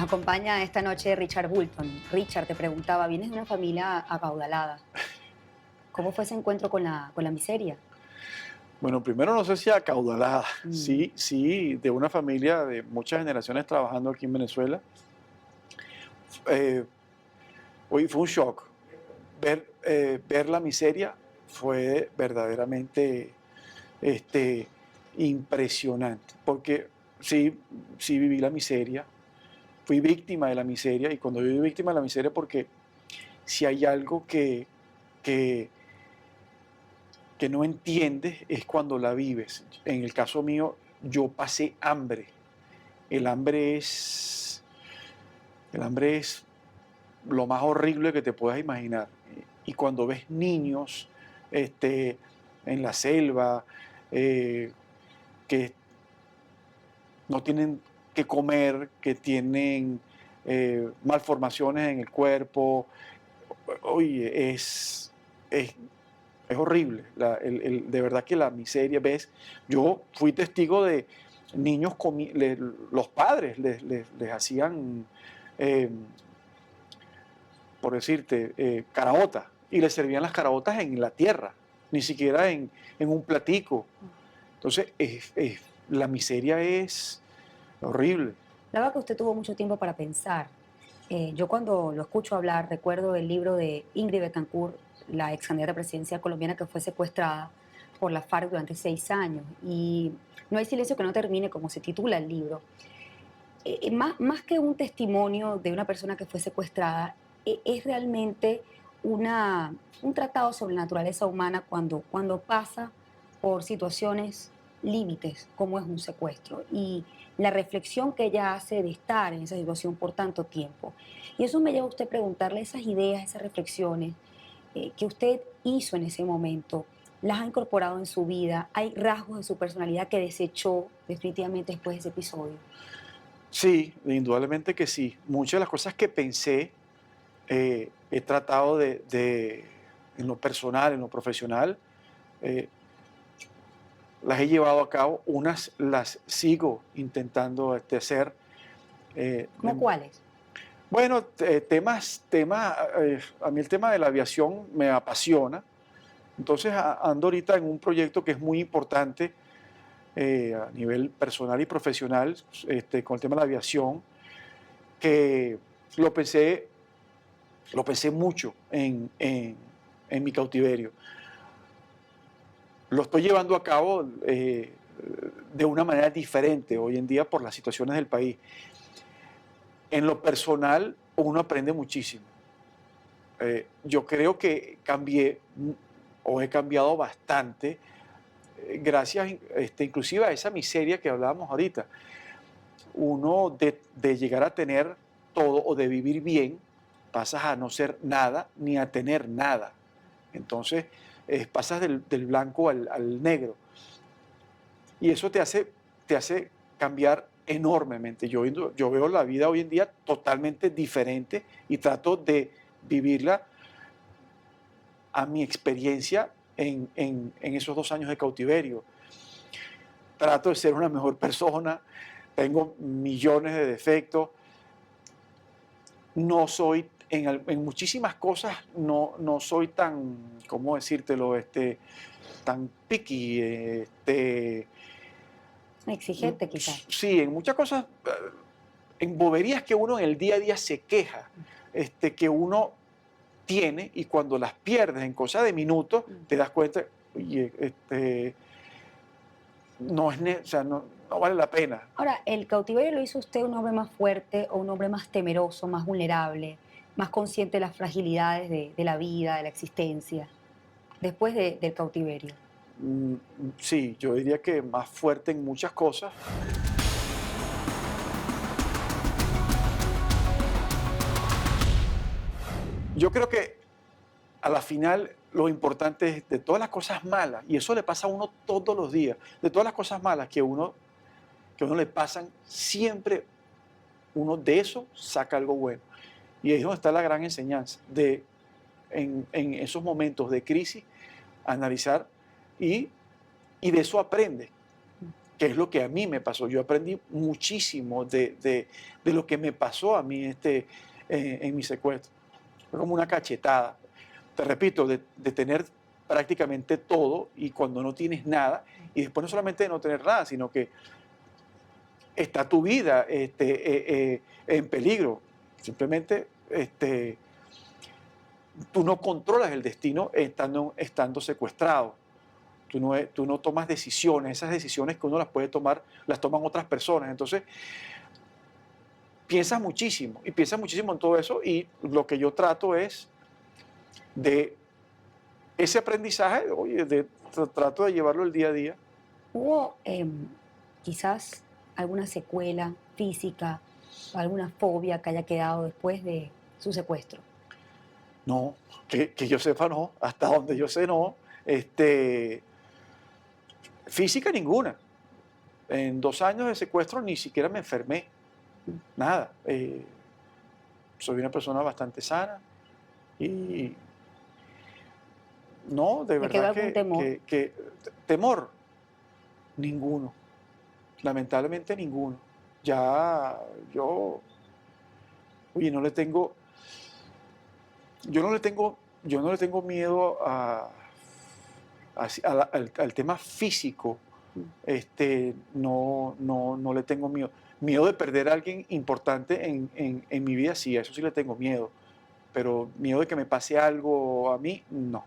Nos acompaña esta noche Richard Bulton. Richard, te preguntaba, vienes de una familia acaudalada. ¿Cómo fue ese encuentro con la miseria? Bueno, primero no sé si acaudalada, Mm, sí, de una familia de muchas generaciones trabajando aquí en Venezuela. Eh, Hoy fue un shock. Ver la miseria fue verdaderamente este, impresionante, porque sí, sí viví la miseria, fui víctima de la miseria, y cuando yo digo víctima de la miseria, porque si hay algo que, que no entiendes es cuando la vives. En el caso mío, yo pasé hambre. El hambre es, el hambre es lo más horrible que te puedas imaginar. Y cuando ves niños este, en la selva eh, que no tienen que comer, que tienen malformaciones en el cuerpo, oye, es horrible. De verdad que la miseria, ves, yo fui testigo de niños, los padres les hacían, eh, por decirte, caraotas, y les servían las caraotas en la tierra, ni siquiera en un platico. Entonces, la miseria es horrible. la verdad que usted tuvo mucho tiempo para pensar. Yo cuando lo escucho hablar recuerdo el libro de Ingrid Betancourt, la ex candidata presidencial colombiana que fue secuestrada por la FARC durante 6 años. Y no hay silencio que no termine, como se titula el libro. Más que un testimonio de una persona que fue secuestrada, es realmente un tratado sobre la naturaleza humana cuando pasa por situaciones límites, como es un secuestro, y la reflexión que ella hace de estar en esa situación por tanto tiempo. Y eso me lleva a usted a preguntarle esas ideas, esas reflexiones que usted hizo en ese momento, las ha incorporado en su vida, hay rasgos de su personalidad que desechó definitivamente después de ese episodio. Sí, indudablemente que sí. Muchas de las cosas que pensé, he tratado en lo personal, en lo profesional, eh, las he llevado a cabo, unas las sigo intentando hacer. eh, ¿Cómo em, cuáles? bueno, a mí el tema de la aviación me apasiona, entonces ando ahorita en un proyecto que es muy importante a nivel personal y profesional, con el tema de la aviación, que lo pensé, lo pensé mucho en mi cautiverio. Lo estoy llevando a cabo de una manera diferente hoy en día por las situaciones del país. En lo personal, uno aprende muchísimo. Yo creo que cambié o he cambiado bastante gracias inclusive a esa miseria que hablábamos ahorita. Uno de llegar a tener todo o de vivir bien, pasas a no ser nada ni a tener nada. Entonces, pasas del blanco al negro. Y eso te hace cambiar enormemente. Yo veo la vida hoy en día totalmente diferente y trato de vivirla a mi experiencia en esos 2 años de cautiverio. Trato de ser una mejor persona, tengo millones de defectos, no soy, en muchísimas cosas, no soy tan, ¿cómo decírtelo? Tan picky, Exigente quizás. sí, en muchas cosas, en boberías que uno en el día a día se queja, que uno tiene, y cuando las pierdes en cosa de minutos, Mm. te das cuenta, oye, o sea, no vale la pena. Ahora, ¿el cautiverio lo hizo usted un hombre más fuerte o un hombre más temeroso, más vulnerable, más consciente de las fragilidades de la vida, de la existencia, después del cautiverio? Mm, sí, yo diría que más fuerte en muchas cosas. Yo creo que a la final lo importante es de todas las cosas malas, y eso le pasa a uno todos los días, de todas las cosas malas que a uno le pasan, siempre uno de eso saca algo bueno. Y ahí es donde está la gran enseñanza, en esos momentos de crisis, analizar y, y de eso aprende. que es lo que a mí me pasó. Yo aprendí muchísimo de lo que me pasó a mí en mi secuestro. Fue como una cachetada. Te repito, de tener prácticamente todo y cuando no tienes nada, y después no solamente de no tener nada, sino que está tu vida en peligro. Simplemente tú no controlas el destino estando secuestrado. Tú no tomas decisiones, esas decisiones que uno las puede tomar, las toman otras personas. Entonces, piensas muchísimo en todo eso y lo que yo trato es de ese aprendizaje, oye, trato de llevarlo el día a día. ¿Hubo quizás alguna secuela física, alguna fobia que haya quedado después de su secuestro? No, que yo sepa no, hasta donde yo sé no, física ninguna. En 2 años de secuestro ni siquiera me enfermé, nada. Soy una persona bastante sana y no, de ¿Le quedó verdad algún temor? que temor, ninguno, lamentablemente ninguno. Ya yo, oye, yo no le tengo miedo al tema físico. Mm. No le tengo miedo. Miedo de perder a alguien importante en mi vida, sí, a eso sí le tengo miedo. Pero miedo de que me pase algo a mí, no.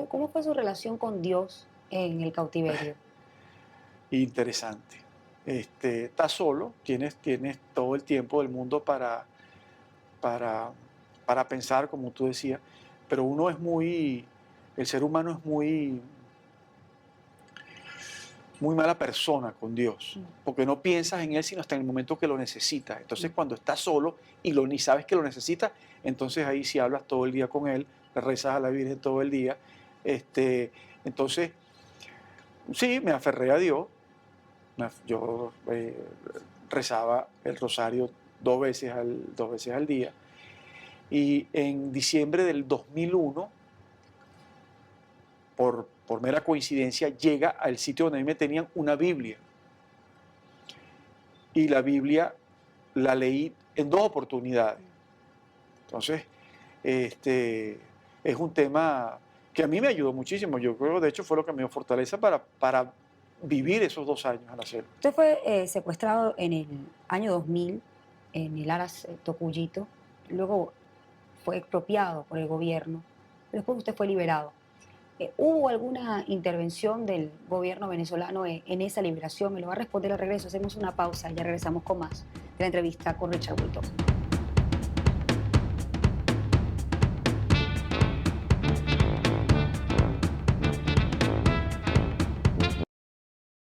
¿Cómo fue su relación con Dios en el cautiverio? Interesante. Estás solo, tienes todo el tiempo del mundo para, para pensar, como tú decías, pero el ser humano es muy mala persona con Dios, Mm. porque no piensas en Él sino hasta en el momento que lo necesitas. Entonces, Mm. cuando estás solo y ni sabes que lo necesitas, entonces ahí sí hablas todo el día con Él, le rezas a la Virgen todo el día. Entonces, sí, me aferré a Dios. Yo rezaba el rosario 2 veces al día. Y en diciembre del 2001, por mera coincidencia, llega al sitio donde a mí me tenían una Biblia. Y la Biblia la leí en 2 oportunidades. Entonces, es un tema que a mí me ayudó muchísimo. Yo creo, de hecho, fue lo que me dio fortaleza para vivir esos 2 años a la selva. Usted fue secuestrado en el año 2000 en el Aras Tocuyito, luego fue expropiado por el gobierno, después usted fue liberado. ¿Hubo alguna intervención del gobierno venezolano en esa liberación? Me lo va a responder al regreso. Hacemos una pausa y ya regresamos con más de la entrevista con Richard Wilton.